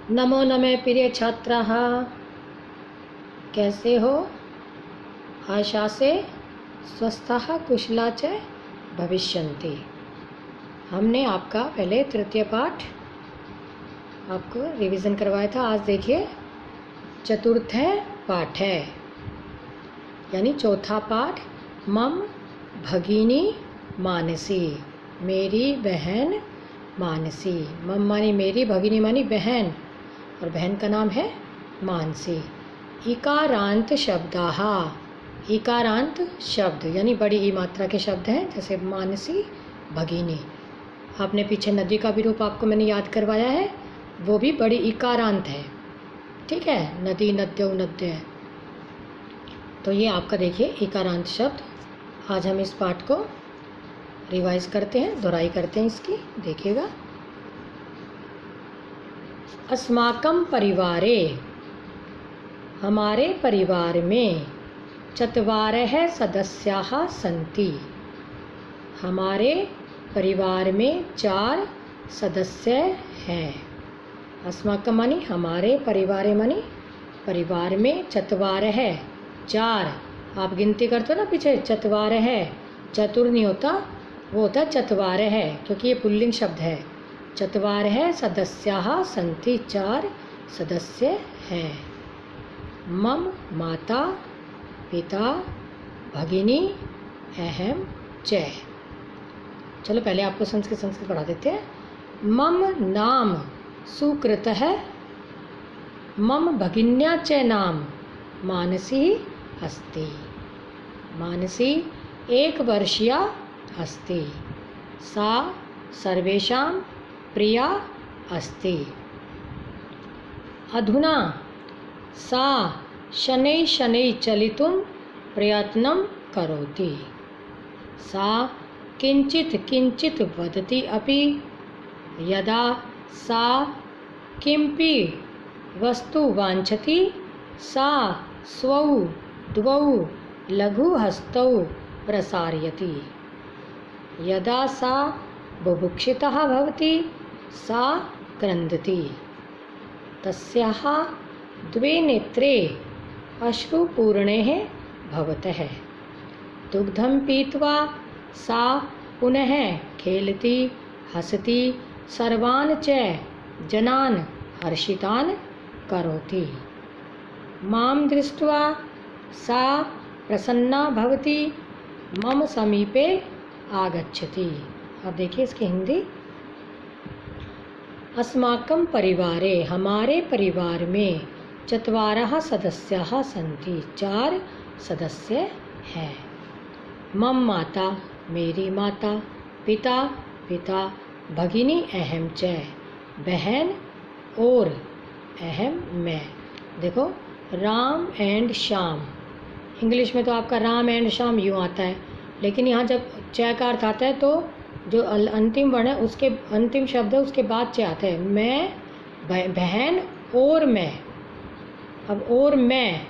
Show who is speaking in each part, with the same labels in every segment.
Speaker 1: नमो नमे प्रिय छात्राः, कैसे हो? आशा से स्वस्थः कुशला च भविष्यन्ति। हमने आपका पहले तृतीय पाठ आपको रिवीजन करवाया था। आज देखिए चतुर्थ पाठ है, यानी चौथा पाठ। मम भगिनी मानसी, मेरी बहन मानसी। मम मानी मेरी, भगिनी मानी बहन, और बहन का नाम है मानसी। इकारांत शब्दाः, इकारांत शब्द यानी बड़ी ई मात्रा के शब्द हैं, जैसे मानसी, भगिनी। आपने पीछे नदी का भी रूप आपको मैंने याद करवाया है, वो भी बड़ी इकारांत है। ठीक है, नदी, नद्यो, नद्य। तो ये आपका देखिए इकारांत शब्द। आज हम इस पाठ को रिवाइज करते हैं, दोहराई करते हैं इसकी। देखिएगा, अस्माकं परिवारे, हमारे परिवार में, चत्वारः सदस्याः सन्ति, हमारे परिवार में 4 सदस्य हैं। अस्माकं मानी हमारे, परिवारे मानी परिवार में, चत्वारः 4। आप गिनती करते हो ना पीछे, चत्वारः, चतुर नहीं होता, वो होता चत्वारः, क्योंकि ये पुल्लिंग शब्द है। चत्वारः सदस्याः सन्ति, 4 सदस्य हैं। मम माता पिता भगिनी अहम च। चलो पहले आपको संस्कृत पढ़ा देते हैं। मम नाम सुकृतः, मम भगिन्या च नाम मानसी अस्ति। मानसी 1 वर्षीया अस्ति। सा सर्वेषां प्रिया अस्ति। अधुना सा शनैः शनैः चलितुं प्रयत्नं करोति। सा किञ्चित् किञ्चित् वदति अपि। यदा सा किमपि वस्तु वाञ्छति, सा स्वौ 2 लघुहस्तौ प्रसारयति। यदा सा बुभुक्षिता भवति, सा क्रन्दति। तस्याः 2 नेत्रे अश्रुपूर्णेः भवतः। दुग्धं पीत्वा सा पुनः खेलति, हसति, सर्वान् च जनान् हर्षितान् करोति। मां दृष्ट्वा सा प्रसन्ना भवति, मम समीपे आगच्छति। अब देखिए इसकी हिंदी। अस्माकं परिवारे, हमारे परिवार में, चत्वारः सदस्याः सन्ति, 4 सदस्य हैं। मम माता, मेरी माता, पिता पिता, भगिनी अहम च, बहन और अहम मैं। देखो, राम एंड श्याम, इंग्लिश में तो आपका राम एंड श्याम यूँ आता है, लेकिन यहाँ जब च का अर्थ आता है तो जो अंतिम वर्ण है, उसके अंतिम शब्द है, उसके बाद च आता है। मैं, बहन और मैं। अब और मैं,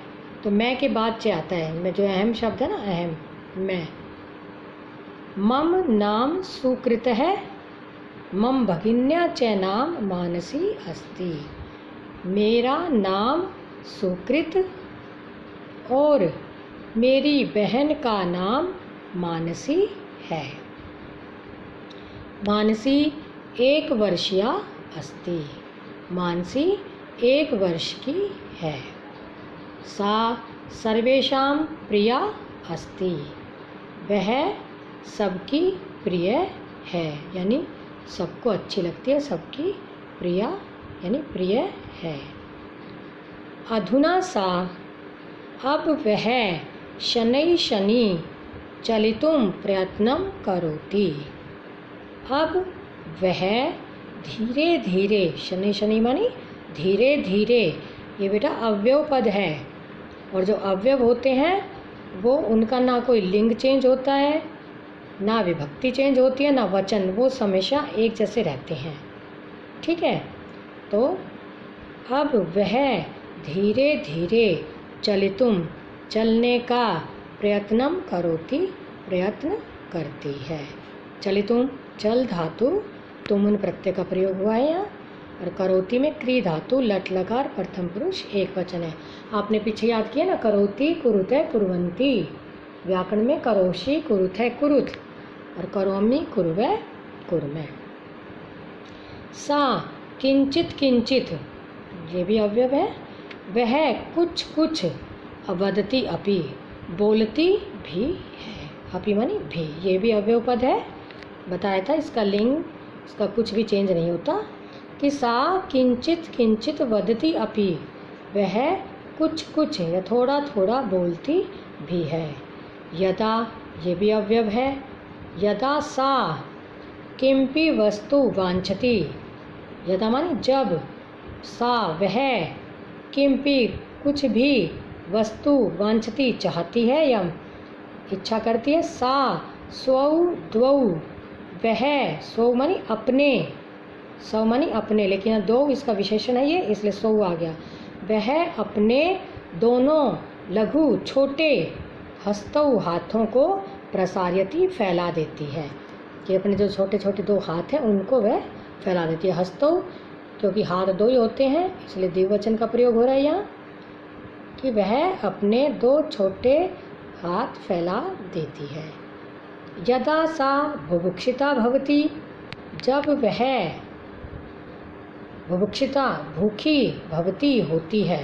Speaker 1: तो मैं के बाद च आता है, मैं जो अहम शब्द है ना, अहम, मैं। मम नाम सुकृतः, मम भगिन्या च नाम मानसी अस्ति। मेरा नाम सुकृत और मेरी बहन का नाम मानसी है। मानसी 1 वर्षीया अस्ति। मानसी 1 वर्ष की है। सा सर्वेषां प्रिया अस्ति। वह सबकी प्रिय है, यानी सबको अच्छी लगती है, सबकी प्रिया यानी प्रिय है। अधुना सा, अब वह शनैः शनैः चलितुं प्रयत्नं करोति। अब वह धीरे धीरे, शनैः शनैः मानी धीरे धीरे, ये बेटा अव्यव पद है, और जो अव्यव होते हैं वो उनका ना कोई लिंग चेंज होता है, ना विभक्ति चेंज होती है, ना वचन, वो हमेशा एक जैसे रहते हैं। ठीक है, तो अब वह धीरे धीरे चलितुम, चलने का, प्रयत्नम करोति, प्रयत्न करती है। चलितुम, चल धातु, तुमुन प्रत्यय का प्रयोग हुआ है यहाँ, और करोति में क्री धातु लट लकार प्रथम पुरुष एक वचन है। आपने पीछे याद किया ना, करोति कुरुते कुर्वन्ति, व्याकरण में करोषि कुरुते कुरुत और करोमि कुर्वे कुर्मे। सा किंचित किंचित, ये भी अवयव है। वह कुछ कुछ, अवदति अपि, बोलती भी है। अपि मानी भी, ये भी अवयव पद है। बताया था इसका लिंग, इसका कुछ भी चेंज नहीं होता कि सा किंचित किंचित वदति अपि, वह कुछ कुछ या थोड़ा थोड़ा बोलती भी है। यदा, ये भी अवयव है। यदा सा किंपि वस्तु वांछति, यदा मानी जब, सा वह, किंपि कुछ भी, वस्तु वांछति चाहती है या इच्छा करती है। सा स्वौ द्वौ, वह, स्वौ मानी अपने, स्व मानी अपने, लेकिन दो इसका विशेषण है ये, इसलिए स्वौ आ गया। वह अपने दोनों, लघु छोटे, हस्तौ हाथों को, प्रसार्यति फैला देती है, कि अपने जो छोटे छोटे दो हाथ हैं उनको वह फैला देती है। हस्तौ क्योंकि हाथ दो ही होते हैं इसलिए द्विवचन का प्रयोग हो रहा है यहाँ, कि वह अपने दो छोटे हाथ फैला देती है। यदा सा बुभुक्षिता भवति, जब वह बुभुक्षिता भूखी, भवती होती है,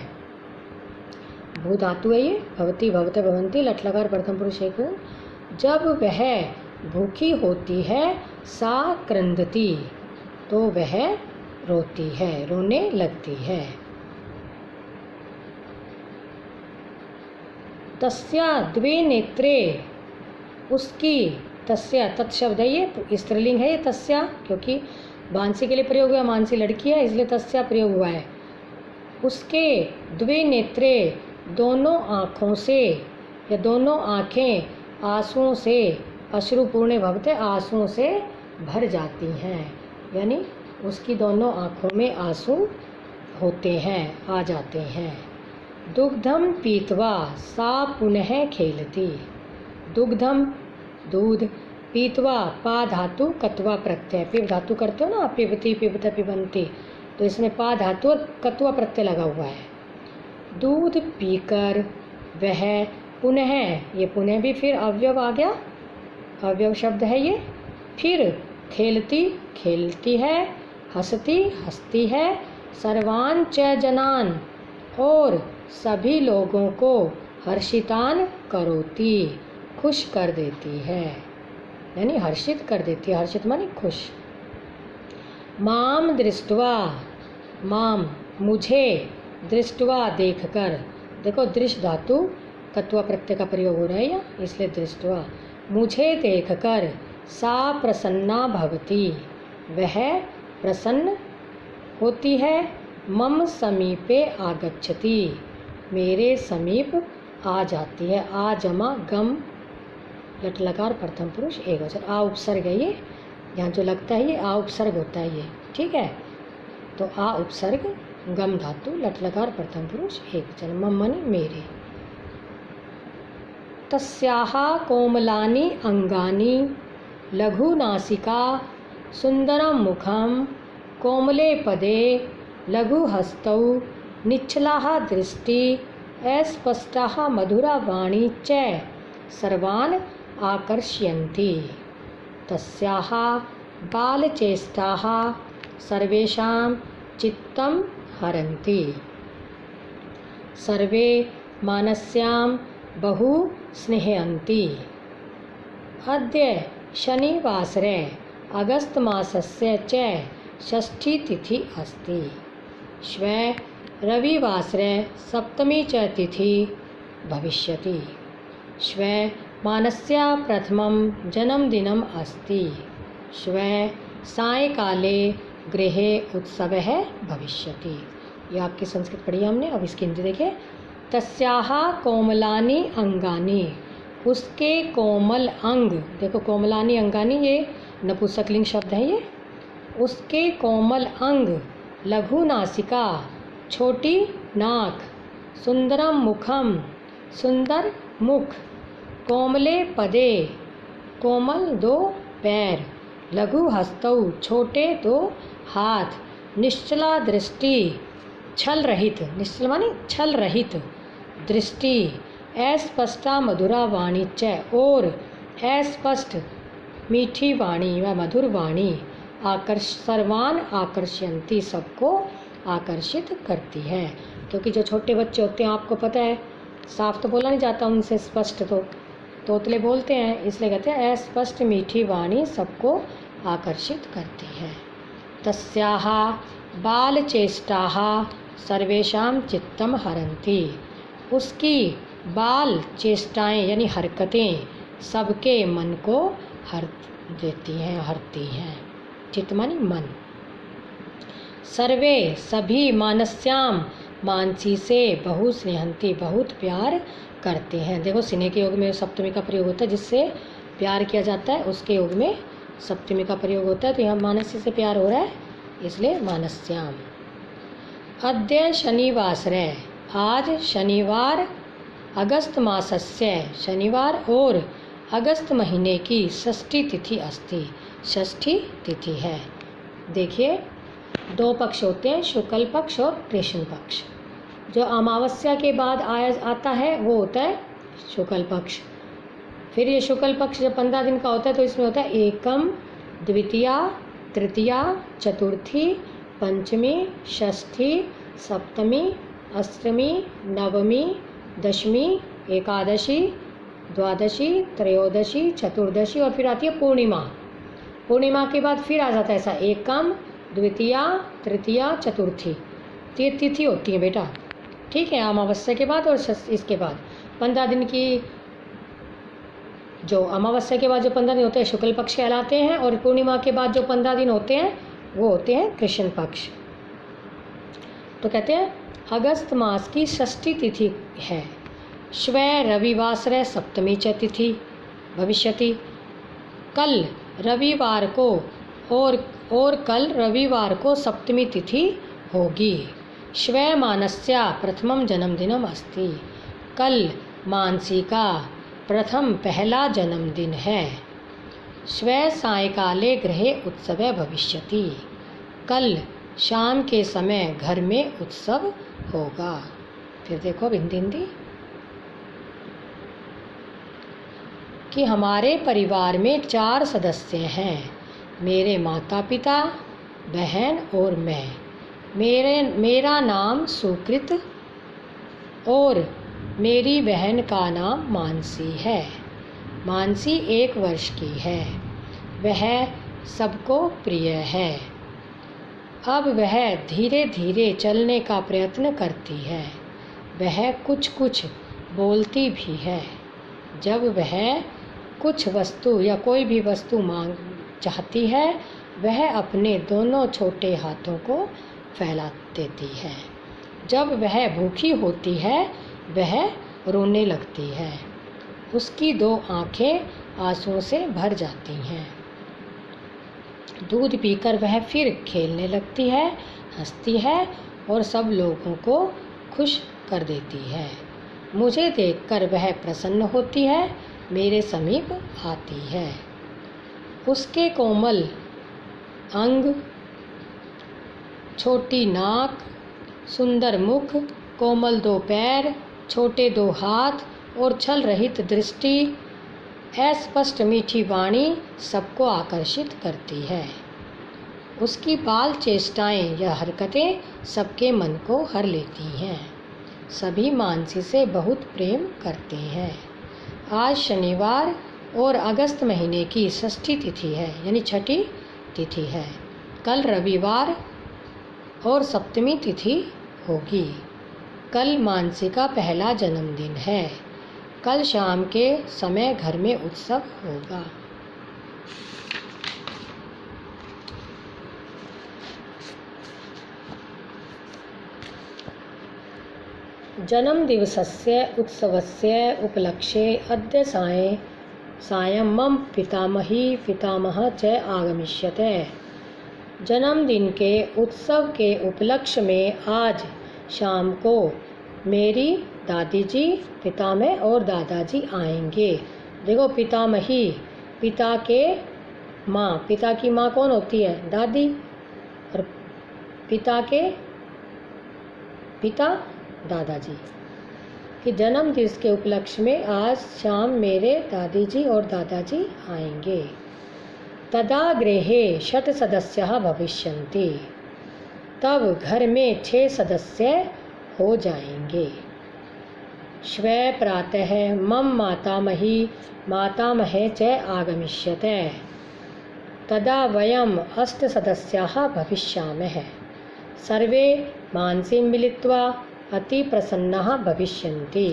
Speaker 1: भू धातु है ये, भवती भवते भवंती लट लकार प्रथम पुरुष एक। जब वह भूखी होती है, सा क्रंदती, तो वह रोती है, रोने लगती है। तस्या द्वे नेत्रे, उसकी, तस्या तत्शब्द है ये, स्त्रीलिंग है ये तस्या, क्योंकि मानसी के लिए प्रयोग हुआ, मानसी लड़की है इसलिए तस्या प्रयोग हुआ है। उसके द्वे नेत्रे, दोनों आँखों से या दोनों आँखें आंसुओं से, अश्रुपूर्णे भवते, आंसुओं से भर जाती हैं, यानी उसकी दोनों आँखों में आंसू होते हैं, आ जाते हैं। दुग्धम पीत्वा सा पुनः खेलती, दुग्धम दूध, पीत्वा पा धातु कत्वा प्रत्यय, पिब धातु करते हो ना, पिबती पिबत पिबंती, तो इसमें पा धातु और कत्वा प्रत्यय लगा हुआ है। दूध पीकर वह पुनः, ये पुनः भी फिर अवयव आ गया, अवयव शब्द है ये। फिर खेलती, खेलती है, हंसती, हंसती है, सर्वान च जनान, और सभी लोगों को, हर्षितान करोति, खुश कर देती है, यानी हर्षित कर देती है, हर्षित मानी खुश। माम दृष्ट्वा, माम मुझे, दृष्ट्वा देखकर, देखो दृश्य धातु कत्वा प्रत्यय का प्रयोग हो रहा है यहाँ, इसलिए दृष्ट्वा, मुझे देखकर, सा प्रसन्ना भवती, वह प्रसन्न होती है। मम समीपे आगच्छति, मेरे समीप आ जाती है। आ जमा गम लट लकार प्रथम पुरुष एक वचन, आ उपसर्ग है ये, यहाँ जो लगता है ये आ उपसर्ग होता है ये, ठीक है। तो आ उपसर्ग गम धातु लट लकार प्रथम पुरुष एक वचन, मम मानी मेरे। तस्याः कोमलानि अंगानि, लघु नासिका, सुंदरम मुखम, कोमले पदे, लघु हस्तौ, निच्छलाः दृष्टि, अस्पष्टाः मधुरा वाणी च, सर्वान् आकर्षयन्ति। तस्याः बालचेष्टाः सर्वेषां चित्तं हरन्ति, सर्वे मानस्यां बहु स्नेहयन्ति। अद्य शनिवासरे अगस्त मासस्य च षष्ठी तिथि अस्ति, श्व रविवासरे सप्तमी च तिथि भविष्यति, श्व मानस्य प्रथमं जन्मदिनम् अस्ति, श्व सायंकाले गृहे उत्सवः भविष्यति। ये आपकी संस्कृत पढ़ी हमने, अब इसकी हिंदी देखिए। तस्याः कोमलानि अंगानि, उसके कोमल अंग, देखो कोमलानि अंगानि ये नपुंसकलिंग शब्द है ये। उसके कोमल अंग, लघु नासिका, छोटी नाक, सुंदरम मुखम, सुंदर मुख, कोमले पदे, कोमल दो पैर, लघु हस्तौ, छोटे दो हाथ, निश्चला दृष्टि छल रहित, निश्चल माने छल रहित दृष्टि, अस्पष्टा मधुरा वाणी च, और अस्पष्ट मीठी वाणी व मधुर वाणी सर्वान आकर्षयन्ति, सबको आकर्षित करती है। क्योंकि जो छोटे बच्चे होते हैं आपको पता है साफ तो बोला नहीं जाता उनसे, स्पष्ट तो तोतले बोलते हैं, इसलिए कहते हैं अस्पष्ट मीठी वाणी सबको आकर्षित करती है। तस्याः बालचेष्टाः सर्वेषां चित्तम हरन्ति, उसकी बाल चेष्टाएं यानी हरकतें सबके मन को हर देती हैं, हरती हैं। चित्त मानी मन। सर्वे सभी मानस्याम मानसी से बहु स्नेहंती, बहुत प्यार करते हैं। देखो स्नेह के योग में सप्तमी का प्रयोग होता है, जिससे प्यार किया जाता है उसके योग में सप्तमी का प्रयोग होता है। तो यहाँ मानसी से प्यार हो रहा है इसलिए मानस्याम। अद्य शनिवासरे, आज शनिवार, अगस्त मासस्य, शनिवार और अगस्त महीने की षष्ठी तिथि अस्ति, षष्ठी तिथि है। देखिए दो पक्ष होते हैं, शुक्ल पक्ष और कृष्ण पक्ष। जो अमावस्या के बाद आता है वो होता है शुक्ल पक्ष। फिर ये शुक्ल पक्ष जब 15 दिन का होता है तो इसमें होता है एकम, द्वितीया, तृतीया, चतुर्थी, पंचमी, षष्ठी, सप्तमी, अष्टमी, नवमी, दशमी, एकादशी, द्वादशी, त्रयोदशी, चतुर्दशी और फिर आती है पूर्णिमा। पूर्णिमा के बाद फिर आ जाता है ऐसा एकम, द्वितीया, तृतीया, चतुर्थी। तो ये तिथि होती है बेटा, ठीक है। अमावस्या के बाद और इसके बाद 15 दिन की, जो अमावस्या के बाद जो 15 दिन होते हैं शुक्ल पक्ष कहलाते हैं, और पूर्णिमा के बाद जो 15 दिन होते हैं वो होते हैं कृष्ण पक्ष। तो कहते हैं अगस्त मास की षष्ठी तिथि है। श्वै रविवासरे सप्तमी च तिथि भविष्यति, कल रविवार को और कल रविवार को सप्तमी तिथि होगी। श्वै मानस्या प्रथमम जन्मदिनम अस्ति, कल मानसी का प्रथम पहला जन्मदिन है। श्वै सायकाले गृहे उत्सवे भविष्यति, कल शाम के समय घर में उत्सव होगा। फिर देखो हिंदी कि हमारे परिवार में 4 सदस्य हैं, मेरे माता पिता, बहन और मैं। मेरा नाम सुकृत और मेरी बहन का नाम मानसी है। मानसी 1 वर्ष की है, वह सबको प्रिय है। अब वह धीरे धीरे चलने का प्रयत्न करती है, वह कुछ कुछ बोलती भी है। जब वह कुछ वस्तु या कोई भी वस्तु मांग चाहती है, वह अपने दोनों छोटे हाथों को फैला देती है। जब वह भूखी होती है, वह रोने लगती है। उसकी 2 आँखें आंसुओं से भर जाती हैं। दूध पीकर वह फिर खेलने लगती है, हंसती है और सब लोगों को खुश कर देती है। मुझे देखकर वह प्रसन्न होती है, मेरे समीप आती है। उसके कोमल अंग, छोटी नाक, सुंदर मुख, कोमल 2 पैर, छोटे 2 हाथ और छल रहित दृष्टि, अस्पष्ट मीठी वाणी सबको आकर्षित करती है। उसकी बाल चेष्टाएं या हरकतें सबके मन को हर लेती हैं। सभी मानसी से बहुत प्रेम करते हैं। आज शनिवार और अगस्त महीने की षष्ठी तिथि है, यानी छठी तिथि है। कल रविवार और सप्तमी तिथि होगी। कल मानसी का पहला जन्मदिन है। कल शाम के समय घर में उत्सव होगा। जन्मदिवसस्य उत्सवस्य उपलक्ष्ये अद्य सायं मम पितामही पितामहः च आगमिष्यते। जन्मदिन के उत्सव के उपलक्ष्य में आज शाम को मेरी दादी जी, पितामह और दादाजी आएंगे। देखो पितामही, पिता के माँ, पिता की माँ कौन होती है? दादी। और पिता के पिता दादाजी कि जन्म दिवस के उपलक्ष्य में आज शाम मेरे दादी जी और दादाजी आएंगे। तदा गृहे 6 सदस्याः भविष्यन्ति, तब घर में 6 सदस्य हो जाएंगे। श्वः प्रातः मम मातामही मातामहे च आगमिष्यते, तदा वयम् 8 सदस्याः भविष्यामः। सर्वे मानसीं मिलित्वा अति प्रसन्नाः भविष्यन्ति।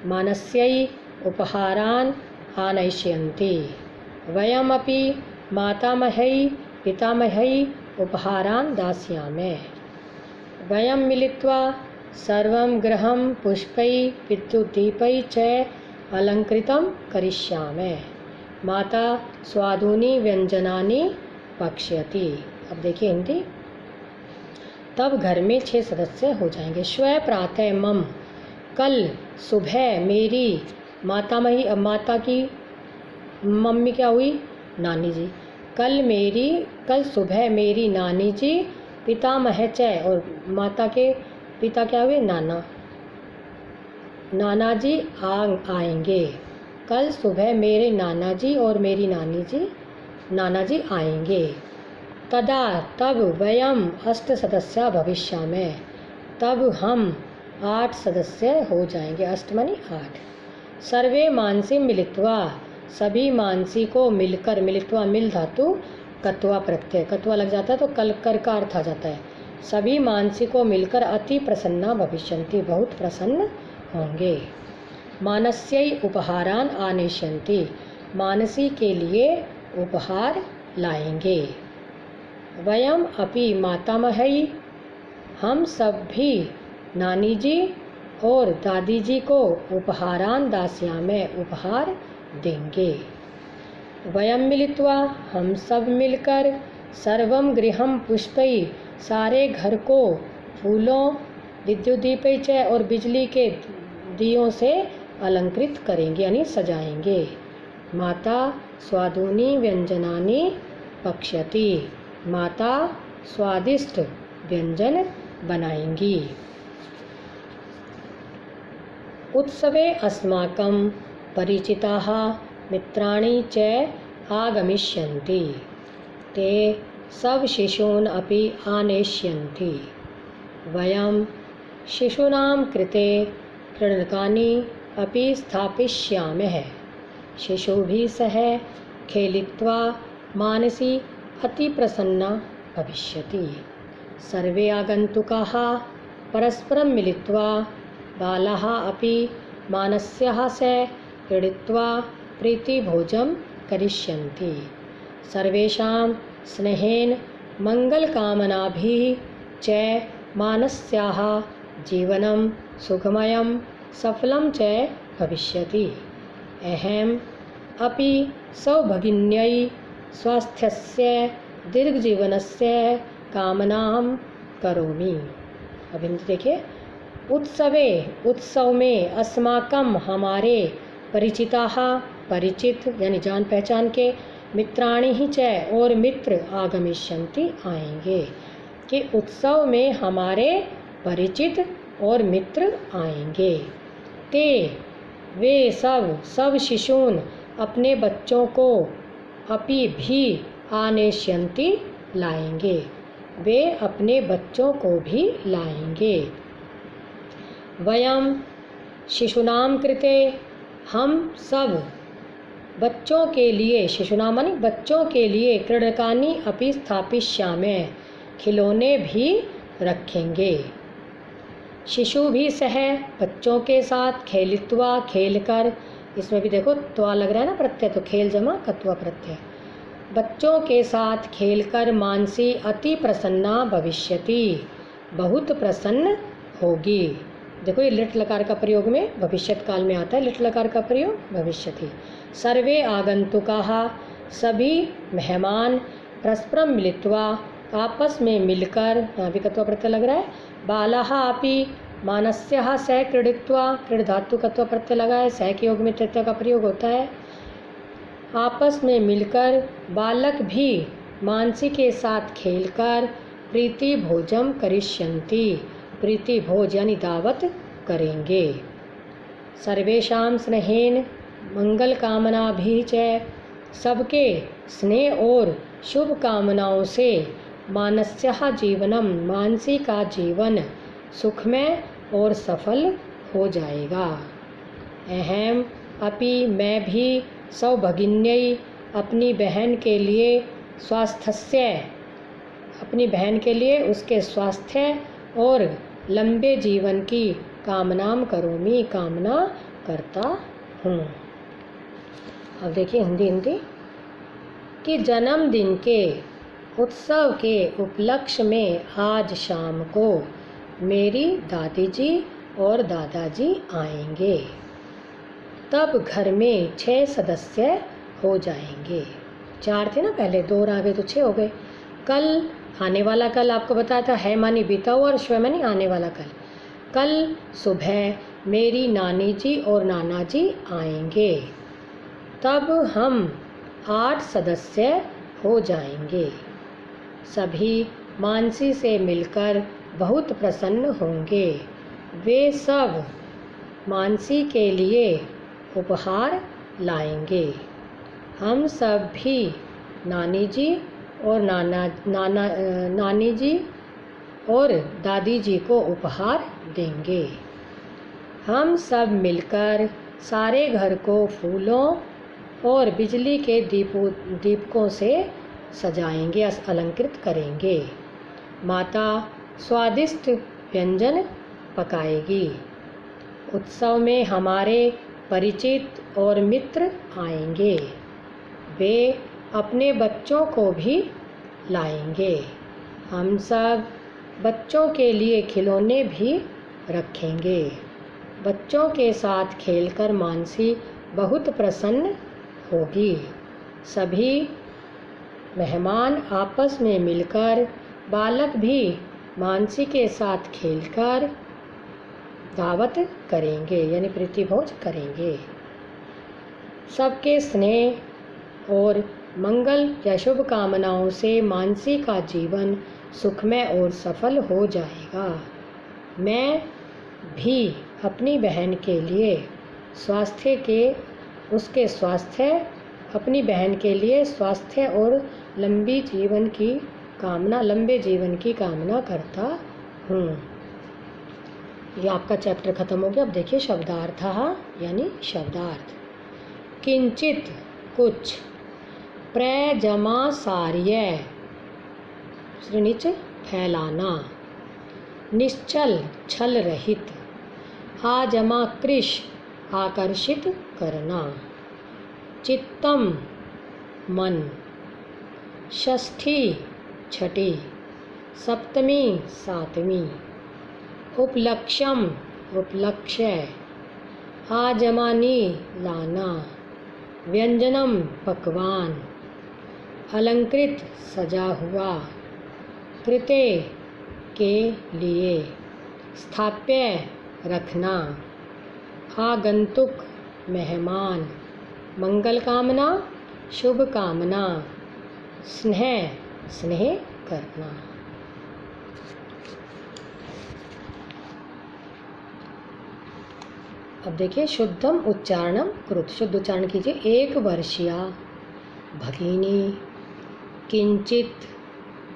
Speaker 1: मानस्यै उपहारान् आनयिष्यन्ति। वयमपि मातामह्यै पितामह्यै उपहारान् दास्यामः। वयं मिलित्वा सर्वं गृहं पुष्पैः विद्युद्दीपैः च अलङ्कृतं करिष्यामः। माता स्वादूनि व्यञ्जनानि पक्ष्यति। अब देखिए हिंदी। तब घर में 6 सदस्य हो जाएंगे। श्वः प्रातः मम, कल सुबह मेरी मातामही, अब माता की मम्मी क्या हुई? नानी जी। कल सुबह मेरी नानी जी, पितामह च, और माता के पिता क्या हुए? नाना जी आएंगे। कल सुबह मेरे नाना जी और मेरी नाना जी आएंगे। तदा तब वयम 8 सदस्य भविष्यामः, तब हम 8 सदस्य हो जाएंगे। 8 मानी 8। सर्वे मानसी मिलित्वा, सभी मानसी को मिलकर, मिलित्वा मिल धातु कत्वा प्रत्यय, कत्वा लग जाता है तो कल कर का अर्थ आ जाता है। सभी मानसी को मिलकर अति प्रसन्ना भविष्यन्ति, बहुत प्रसन्न होंगे। मानस्यै उपहारान् आनेष्यन्ति, मानसी के लिए उपहार लाएंगे। वयम अपि मातामह्यै, हम सब भी नानी जी और दादी जी को उपहारान् दास्यामः, उपहार देंगे। वयम मिलित्वा, हम सब मिलकर सर्वं गृहं पुष्पैः, सारे घर को फूलों विद्युद्दीपैः च, और बिजली के दियों से अलंकृत करेंगे, यानी सजाएंगे। माता स्वादूनि व्यंजनानि पक्ष्यति, माता स्वादिष्ट व्यंजन बनाएंगी। उत्सवे अस्माकं परिचिताः मित्राणि च आगमिष्यन्ति, ते सब शिशून् अपि आनेष्यन्ति। वयं शिशूनां कृते क्रीडनकानि अपि स्थापयिष्यामः। शिशुभिः सह खेलित्वा मानसी अति प्रसन्ना भविष्यति। सर्वे आगन्तुकाः परस्परं मिलित्वा बालाः अपि मानस्याः सह क्रीडित्वा प्रीतिभोजं करिष्यन्ति। सर्वेषां स्नेहेन मङ्गलकामनाभिः च मानस्याः जीवनं सुखमयं सफलं च भविष्यति। अहम् अपि सौभगिन्यै स्वास्थ्यस्य दीर्घजीवनस्य कामनां करोमि। अब हिंदी देखिए। उत्सवे, उत्सव में, अस्माकं हमारे, परिचिताः परिचित यानी जान पहचान के, मित्राणि ही च और मित्र, आगमिष्यन्ति आएंगे। कि उत्सव में हमारे परिचित और मित्र आएंगे। ते वे सब शिशून अपने बच्चों को, अपि भी आनेष्यन्ति लाएंगे, वे अपने बच्चों को भी लाएंगे। वयम शिशूनां कृते, हम सब बच्चों के लिए, शिशूनां माने बच्चों के लिए, क्रीडनकानि अपि स्थापयिष्यामः, खिलौने भी रखेंगे। शिशु भी सह, बच्चों के साथ, खेलित्वा खेलकर, इसमें भी देखो त्वा लग रहा है ना प्रत्यय, तो खेल जमा कत्वा प्रत्यय। बच्चों के साथ खेलकर मानसी अति प्रसन्ना भविष्यति, बहुत प्रसन्न होगी। देखो ये लिट लकार का प्रयोग में भविष्यत काल में आता है, लिट लकार का प्रयोग भविष्यति। सर्वे आगंतुकाः, सभी मेहमान, परस्परं मिलित्वा, आपस में मिलकर, यहाँ भी कत्वा प्रत्यय लग रहा है। बालाः अपि मानस्याः सह क्रीडित्वा, क्रीड धातु कत्वा प्रत्यय लगा है, सह के योग में तृतीय का प्रयोग होता है। आपस में मिलकर, बालक भी मानसी के साथ खेलकर प्रीति भोजम करिष्यन्ति, प्रीति भोज यानी दावत करेंगे। सर्वेषां स्नेहेन मंगल कामना भी च, सबके स्नेह और शुभ कामनाओं से मानस्यः जीवनम, मानसी का जीवन सुखमय और सफल हो जाएगा। अहम अपि, मैं भी सौभगिन्यै, अपनी बहन के लिए स्वास्थ्य, अपनी बहन के लिए उसके स्वास्थ्य और लंबे जीवन की कामनाम करोमि, कामना करता हूँ। अब देखिए हिंदी कि जन्मदिन के उत्सव के उपलक्ष्य में आज शाम को मेरी दादी जी और दादाजी आएंगे। तब घर में 6 सदस्य हो जाएंगे। 4 थे ना पहले, 2 रह गए तो 6 हो गए। कल आने वाला, कल आपको बताया था है मानी बीता हुआ और श्व मानी आने वाला कल। कल सुबह मेरी नानी जी और नाना जी आएंगे। तब हम 8 सदस्य हो जाएंगे। सभी मानसी से मिलकर बहुत प्रसन्न होंगे। वे सब मानसी के लिए उपहार लाएंगे। हम सब भी नानी जी और नानी जी और दादी जी को उपहार देंगे। हम सब मिलकर सारे घर को फूलों और बिजली के दीपकों से सजाएंगे, अलंकृत करेंगे। माता स्वादिष्ट व्यंजन पकाएगी। उत्सव में हमारे परिचित और मित्र आएंगे। वे अपने बच्चों को भी लाएंगे। हम सब बच्चों के लिए खिलौने भी रखेंगे। बच्चों के साथ खेलकर मानसी बहुत प्रसन्न होगी। सभी मेहमान आपस में मिलकर, बालक भी मानसी के साथ खेलकर दावत करेंगे यानी प्रीति भोज करेंगे। सबके स्नेह और मंगल या शुभ कामनाओं से मानसी का जीवन सुखमय और सफल हो जाएगा। मैं भी अपनी बहन के लिए अपनी बहन के लिए स्वास्थ्य और लंबे जीवन की कामना करता हूँ। ये आपका चैप्टर खत्म हो गया। अब देखिए शब्दार्थ यानी शब्दार्थ। किंचित कुछ, प्रजमा सार्य श्रेणीच फैलाना, निश्चल छल रहित, आजमा कृश आकर्षित करना, चित्तम मन, षष्ठी छठी, सप्तमी सातवीं, उपलक्ष्यम उपलक्ष्य, आजमानी लाना, व्यंजनम पकवान, अलंकृत सजा हुआ, कृते के लिए, स्थाप्य रखना, आगंतुक मेहमान, मंगल कामना शुभ कामना, स्नेह करना। अब देखिए शुद्धम उच्चारणम कृत, शुद्ध उच्चारण कीजिए। 1 वर्षीया भगिनी किंचित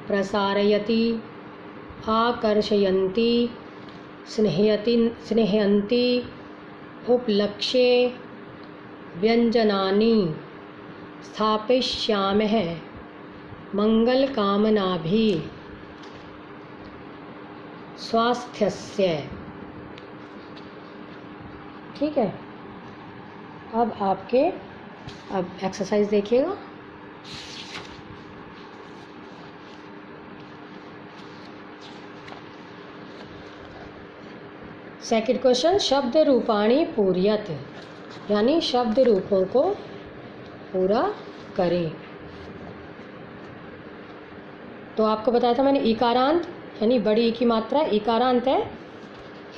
Speaker 1: प्रसारयति, आकर्षयन्ति, स्नेहयन्ति, उपलक्ष्ये व्यंजनानि स्थापयिष्यामः, मंगल कामनाभि स्वास्थ्यस्य। ठीक है। अब एक्सरसाइज देखिएगा। सेकंड क्वेश्चन, शब्द रूपाणी पूर्यत यानी शब्द रूपों को पूरा करें। तो आपको बताया था मैंने इकारांत यानी बड़ी ई की मात्रा इकारांत है,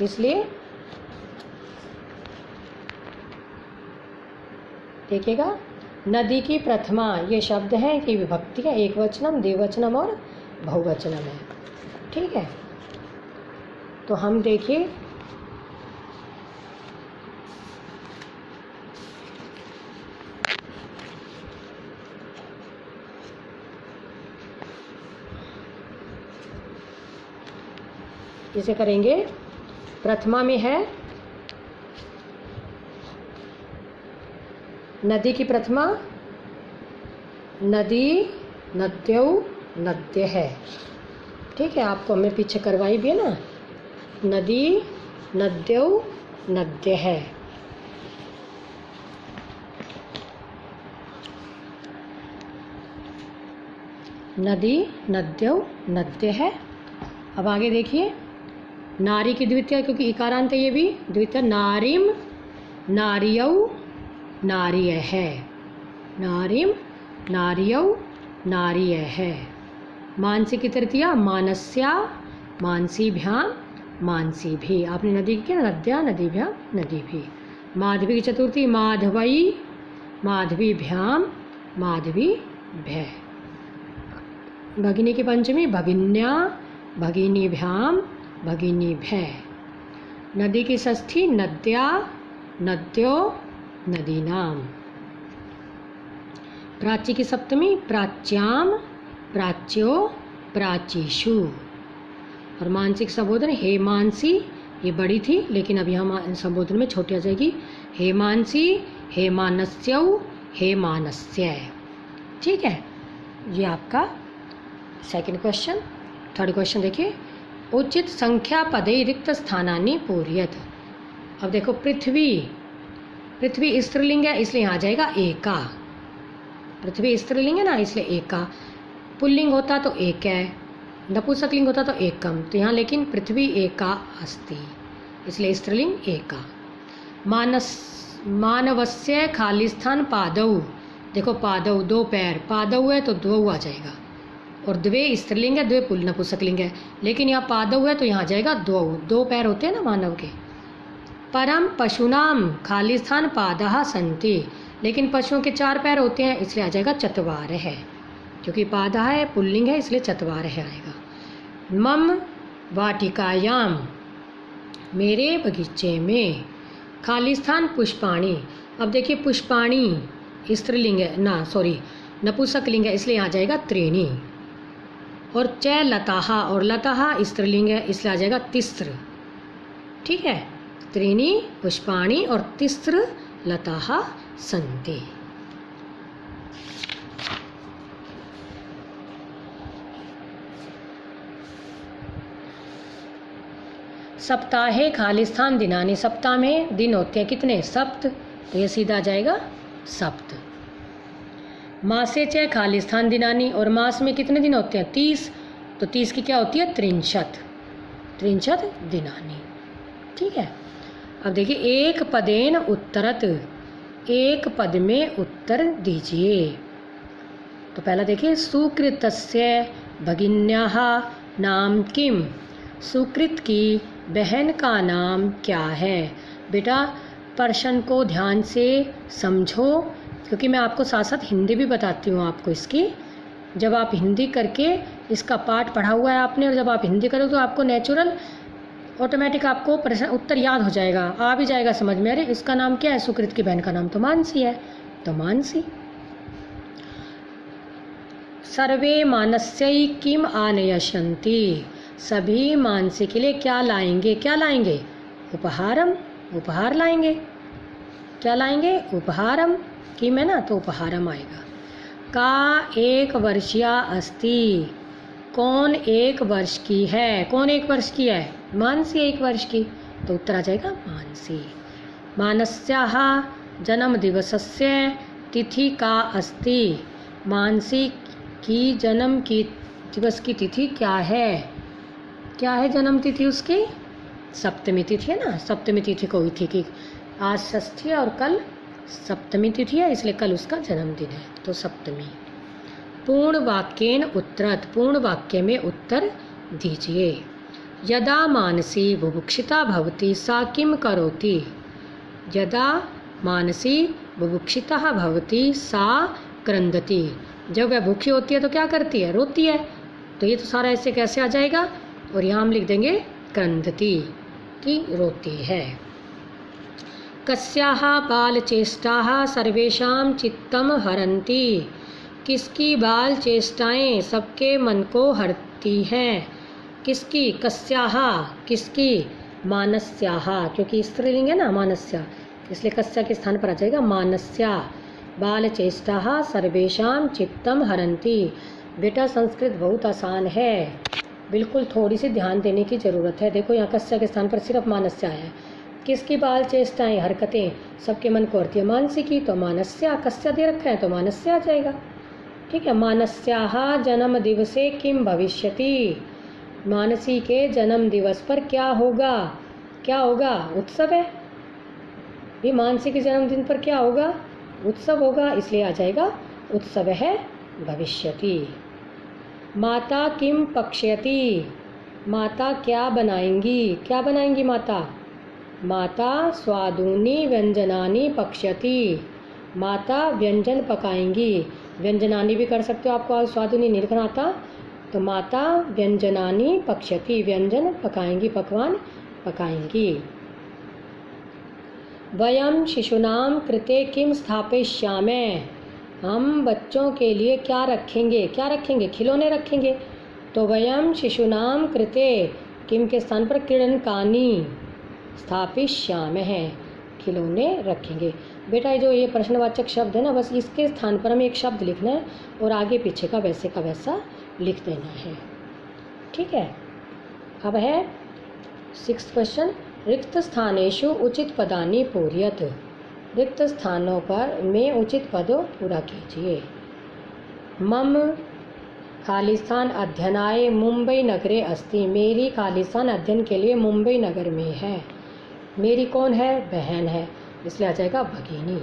Speaker 1: इसलिए देखिएगा। नदी की प्रथमा, ये शब्द हैं कि विभक्ति है, एक वचनम द्विवचनम और बहुवचनम है। ठीक है, तो हम देखिए इसे करेंगे। प्रथमा में है नदी की प्रथमा, नदी, नद्यौ, नद्य है। ठीक है, आपको हमें पीछे करवाई भी है ना, नदी, नद्यौ, नद्य है। नदी, नद्यौ, नद्य है। अब आगे देखिए नारी की द्वितीय, क्योंकि इकारांत है ये भी, द्वितीय नारीम, नारियौ, नारिय है। नारीम, नारियौ, नारिय है। मानसी की तृतीया मानस्या, मानसीभ्याम, मानसी भी। आपने नदी की क्या, नद्या, नदीभ्याम, नदी भी। माधवी की चतुर्थी माधवई, माधवीभ्याम, माधवी भय। भगिनी की पंचमी भगिन्या, भगिनीभ्याम, भगिनी भय। नदी की षष्ठी नद्या, नद्यो, नदीनाम। प्राची की सप्तमी प्राच्याम, प्राच्यो, प्राचीषु। और मानसिक संबोधन हेमांसी, ये बड़ी थी लेकिन अब यहाँ संबोधन में छोटी आ जाएगी। हेमांसी, हेमानस्यौ, हेमानस्य। ठीक है, ये आपका सेकंड क्वेश्चन। थर्ड क्वेश्चन देखिए, उचित संख्या पदे रिक्त स्थानानि पूर्यत। अब देखो पृथ्वी, पृथ्वी स्त्रीलिंग है इसलिए यहाँ आ जाएगा एका। पृथ्वी स्त्रीलिंग है ना इसलिए एका। पुल्लिंग होता तो एक है, नपुंसकलिंग होता तो एकम, तो यहाँ लेकिन पृथ्वी एका अस्ति इसलिए स्त्रीलिंग एका। मानवस्य खालिस्थान पादौ, देखो पादौ दो पैर, पादौ है तो दो आ जाएगा, और द्वे स्त्रीलिंग है, द्वे पुल्लिंग नपुंसकलिंग है, लेकिन यहाँ पादौ है तो यहाँ आ जाएगा दो, दो पैर होते हैं ना मानव के। परम पशुनाम खालिस्थान पादः सन्ति, लेकिन पशुओं के चार पैर होते हैं इसलिए आ जाएगा चत्वार है, क्योंकि पादः है पुल्लिंग है इसलिए चत्वार है आएगा। मम वाटिकायाम, मेरे बगीचे में। खालिस्थान पुष्पाणी, अब देखिए पुष्पाणी स्त्रीलिंग है ना, सॉरी नपुंसकलिंग है इसलिए आ जाएगा त्रीणी। और च लताः, और लताः स्त्रीलिंग है इसलिए आ जाएगा तिस्र। ठीक है, त्रीणी पुष्पाणी और तिस्र लताः सन्ति। सप्ताहे खालिस्थान दिनानि, सप्ताह में दिन होते हैं कितने, सप्त, तो ये सीधा आ जाएगा सप्त। मासे च खालिस्थान दिनानि, और मास में कितने दिन होते हैं 30, तो 30 की क्या होती है त्रिंशत, त्रिंशत दिनानि। ठीक है, अब देखिए एक पदेन उत्तरत, एक पद में उत्तर दीजिए। तो पहला देखिए सुकृतस्य भगिन्याः नाम किम, सुकृत की बहन का नाम क्या है। बेटा प्रश्न को ध्यान से समझो, क्योंकि मैं आपको साथ साथ हिंदी भी बताती हूँ आपको इसकी। जब आप हिंदी करके, इसका पाठ पढ़ा हुआ है आपने, और जब आप हिंदी करो तो आपको नेचुरल ऑटोमेटिक आपको प्रश्न उत्तर याद हो जाएगा, आ भी जाएगा समझ में। अरे इसका नाम क्या है, सुकृत की बहन का नाम तो मानसी है, तो मानसी। सर्वे मानस्यै किम आनयशन्ति, सभी मानसी के लिए क्या लाएंगे, क्या लाएंगे, उपहारम, उपहार लाएंगे। क्या लाएंगे, उपहारम, किम है ना तो उपहारम आएगा। का एक वर्षीया अस्ति, कौन एक वर्ष की है, कौन एक वर्ष की है, मानसी एक वर्ष की, तो उत्तर आ जाएगा मानसी। मानस्याः जन्म दिवसस्य तिथि का अस्ति, मानसी की जन्म की दिवस की तिथि क्या है, क्या है जन्म तिथि उसकी, सप्तमी तिथि है ना, सप्तमी तिथि को हुई थी कि आज षष्ठी है और कल सप्तमी तिथि है, इसलिए कल उसका जन्मदिन है, तो सप्तमी। पूर्ण वाक्येन उत्तरत, पूर्ण वाक्य में उत्तर दीजिए। यदा मानसी बुभुक्षिता भवति सा किम करोति, यदा मानसी बुभुक्षिता भवति सा क्रंदति, जब वह भूखी होती है तो क्या करती है, रोती है। तो ये तो सारा ऐसे कैसे आ जाएगा, और यहाँ हम लिख देंगे क्रंदती कि रोती है। कस्याः बालचेष्टाः सर्वेषां चित्तं हरन्ति, किसकी बाल चेष्टाएँ सबके मन को हरती हैं। किसकी? कस्याः किसकी, मानस्याः क्योंकि स्त्रीलिंग है ना मानस्या, इसलिए कस्या के स्थान पर आ जाएगा मानस्या। बाल चेष्टाः सर्वेषां चित्तं हरन्ति। बेटा संस्कृत बहुत आसान है, बिल्कुल थोड़ी सी ध्यान देने की ज़रूरत है। देखो यहाँ कस्या के स्थान पर सिर्फ मानस्या है। किसकी बाल चेष्टाएँ हरकतें सबके मन को हरती है, मानसी की, तो मानस्या। कस्या दे रखा है तो मानस्या आ जाएगा। ठीक है। मानस्याः जन्म दिवसे किम भविष्यति, मानसी के जन्म दिवस पर क्या होगा? क्या होगा? उत्सव है। भी मानसी के जन्मदिन पर क्या होगा? उत्सव होगा, इसलिए आ जाएगा उत्सव है भविष्यति। माता किम पक्ष्यति, माता क्या बनाएंगी? क्या बनाएंगी माता? माता स्वादूनि व्यंजनानि पक्ष्यति, माता व्यंजन पकाएंगी। व्यंजनानि भी कर सकते हो, आपको स्वादूनि नहीं लिखना आता, तो माता व्यंजनानि पक्ष्यति, व्यंजन पकाएंगी, पकवान पकाएंगी। वयम शिशूनां कृते किम स्थापयिष्यामः, हम बच्चों के लिए क्या रखेंगे? क्या रखेंगे? खिलौने रखेंगे। तो वयम शिशूनां कृते किम के स्थान पर क्रीडनकानि स्थापयिष्यामः, खिलौने रखेंगे। बेटा जो ये प्रश्नवाचक शब्द है ना, बस इसके स्थान पर हमें एक शब्द लिखना है और आगे पीछे का वैसा लिख देना है। ठीक है। अब है 6th क्वेश्चन, रिक्त स्थानेषु उचित पदानि पूरयत, रिक्त स्थानों पर में उचित पद पूरा कीजिए। मम खाली स्थान अध्ययनाय मुंबई नगरे अस्ति, मेरी खाली स्थान अध्ययन के लिए मुंबई नगर में है। मेरी कौन है? बहन है, इसलिए आ जाएगा भगिनी।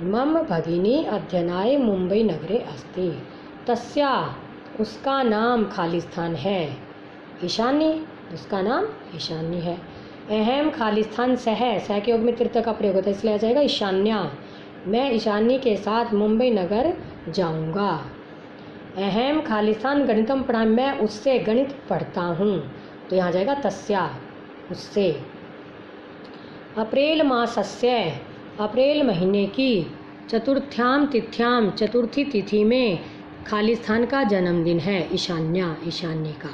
Speaker 1: मम भगिनी अध्ययनाय मुंबई नगरे अस्ति। तस्या उसका नाम खाली स्थान है ईशानी, उसका नाम ईशानी है। अहम खाली स्थान सह के योग में तृतीय का प्रयोग होता है, इसलिए आ जाएगा ईशान्या। मैं ईशानी के साथ मुंबई नगर जाऊंगा। अहम खाली स्थान गणितम पढ़ा, मैं उससे गणित पढ़ता हूँ, तो यहाँ जाएगा तस्या, उससे। अप्रैल मासस्य, अप्रैल महीने की चतुर्थ्याम तिथ्याम, चतुर्थी तिथि में खाली स्थान का जन्मदिन है ईशान्या, ईशान्य का।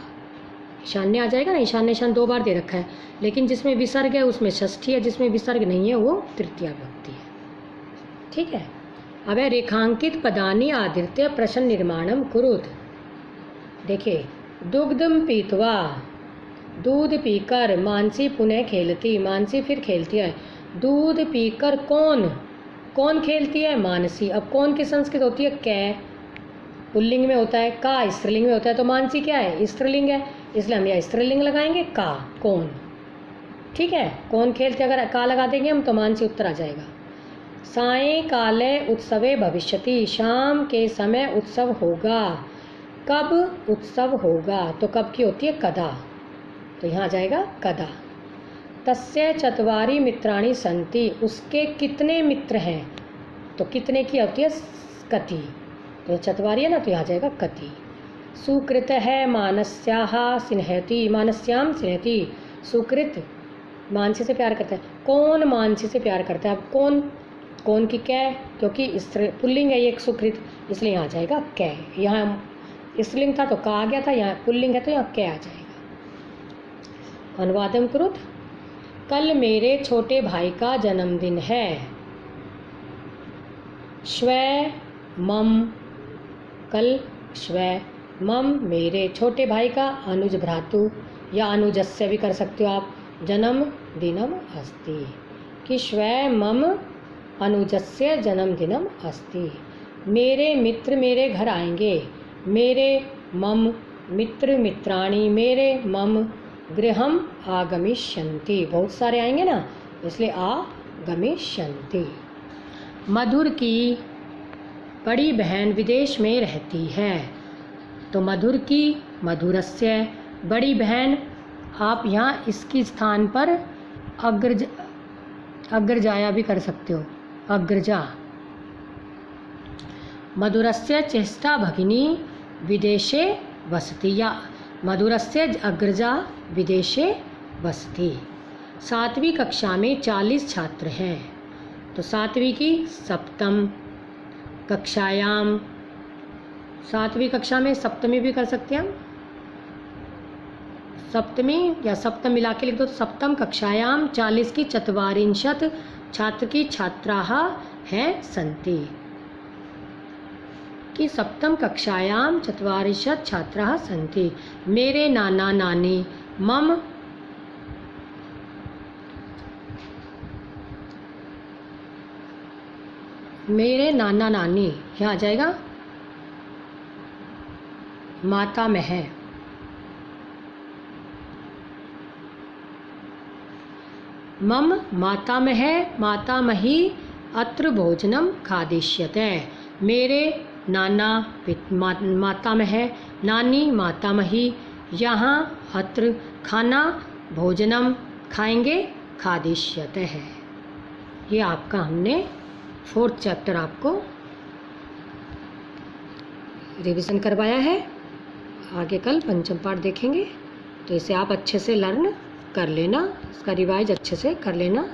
Speaker 1: ईशान्य आ जाएगा ना, ईशान्य ईशान 2 बार दे रखा है, लेकिन जिसमें विसर्ग है उसमें षष्ठी है, जिसमें विसर्ग नहीं है वो तृतीया विभक्ति है। ठीक है। अब है रेखांकित पदानि आधृत्य प्रश्न निर्माणम कुरुत। देखिए, दुग्धम पीतवा, दूध पीकर मानसी पुनः खेलती, मानसी फिर खेलती है। दूध पीकर कौन खेलती है? मानसी। अब कौन की संस्कृत होती है? कै पुल्लिंग में होता है, का स्त्रीलिंग में होता है, तो मानसी क्या है? स्त्रीलिंग है, इसलिए हम यहाँ स्त्रीलिंग लगाएंगे का, कौन। ठीक है। कौन खेलते, अगर का लगा देंगे हम तो मानसी उत्तर आ जाएगा। सायंकाले उत्सवे भविष्यति, शाम के समय उत्सव होगा। कब उत्सव होगा? तो कब की होती है? कदा, तो यहाँ आ जाएगा कदा। तस्य चत्वारि मित्राणि सन्ति, उसके कितने मित्र हैं? तो कितने की होती है? कति, तो चत्वारि है ना, तो यहाँ आ जाएगा कति। सुकृत है मानस्याः स्नेहति, मानस्याम स्नेहति। सुकृत मानसी से प्यार करता है। कौन मानसी से प्यार करता है? अब कौन की कै, क्योंकि पुल्लिंग है ये एक सुकृत, इसलिए यहाँ आ जाएगा कै। यहाँ स्त्रीलिंग था तो का आ गया था, यहाँ पुल्लिंग है तो यहाँ कै आ जाएगा। अनुवादम कुरुत। कल मेरे छोटे भाई का जन्मदिन है। श्वः मम, कल श्वः मम मेरे छोटे भाई का, अनुज भ्रातु या अनुजस्य भी कर सकते हो आप, जन्म दिनम अस्ति, कि श्वः मम अनुजस्य जन्मदिनम अस्ति। मेरे मित्र मेरे घर आएंगे। मेरे मम मित्र मित्राणि, मेरे मम गृहम आगमिष्यन्ति, बहुत सारे आएंगे ना, इसलिए आगमिष्यन्ति। मधुर की बड़ी बहन विदेश में रहती है, तो मधुर की मधुरस्य, बड़ी बहन, आप यहाँ इसकी स्थान पर अग्रजाया भी कर सकते हो, अग्रजा। मधुरस्य चेष्टा भगिनी विदेशे वसति, या मधुरस्य अग्रजा विदेशे वसति। 7वीं कक्षा में 40 छात्र हैं, तो 7वीं की सप्तम कक्षायाम, 7वीं कक्षा में सप्तमी भी कर सकते हैं हम, सप्तमी या सप्तम मिला के लिख दो, तो सप्तम कक्षायाम 40 की चत्वारिंशत् छात्र की छात्राः हैं सन्ति, कि सप्तम कक्षायाम चत्वारिंशत् छात्राः सन्ति। मेरे नाना नानी मम मेरे नाना नानी, यहाँ आ जाएगा मातामह, मम मातामह मातामही अत्र भोजनम खादिष्यते। मेरे नाना मातामह, नानी मातामही, यहाँ अत्र खाना भोजनम खाएंगे, खादिष्यते है। ये आपका हमने 4th चैप्टर आपको रिवीजन करवाया है। आगे कल पंचम पाठ देखेंगे, तो इसे आप अच्छे से लर्न कर लेना, इसका रिवाइज अच्छे से कर लेना।